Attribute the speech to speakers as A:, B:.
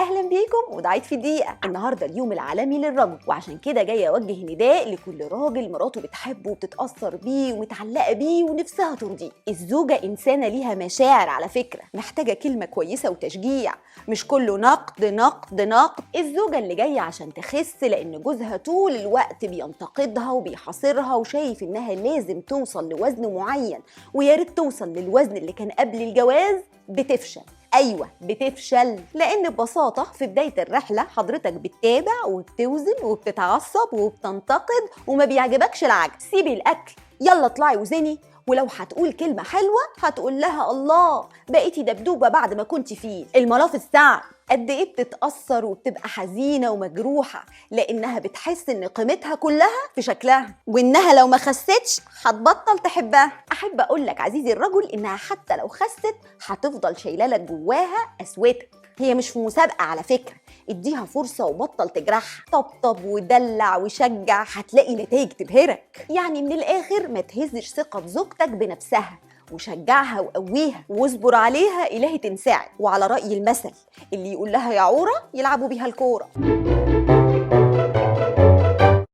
A: اهلا بيكم وضعيت في دقيقه. النهارده اليوم العالمي للرجل، وعشان كده جايه اوجه نداء لكل راجل مراته بتحبه وبتتاثر بيه ومتعلقه بيه ونفسها ترضيه. الزوجه انسانه ليها مشاعر على فكره، محتاجه كلمه كويسه وتشجيع، مش كله نقد نقد نقد. الزوجه اللي جايه عشان تخس لان جوزها طول الوقت بينتقدها وبيحاصرها وشايف انها لازم توصل لوزن معين ويا ريت توصل للوزن اللي كان قبل الجواز، بتفشل. ايوه بتفشل، لان ببساطه في بدايه الرحله حضرتك بتتابع وبتوزن وبتتعصب وبتنتقد وما بيعجبكش العجب. سيبي الاكل، يلا اطلعي وزني، ولو هتقول كلمه حلوه هتقول لها الله بقيتي دبدوبه بعد ما كنتي فيه. الملاف السعد قد ايه بتتاثر وبتبقى حزينه ومجروحه لانها بتحس ان قيمتها كلها في شكلها، وانها لو ما خستش هتبطل تحبها. احب اقول لك عزيزي الرجل انها حتى لو خست هتفضل شايله لك جواها قسوتك. هي مش في مسابقه على فكره، اديها فرصه وبطل تجرحها، طبطب ودلع وشجع هتلاقي نتائج تبهرك. يعني من الاخر ما تهزش ثقه زوجتك بنفسها، وشجعها وقويها واصبر عليها إلهي تنساعد. وعلى رأي المثل اللي يقول لها يا عورة يلعبوا بيها الكورة.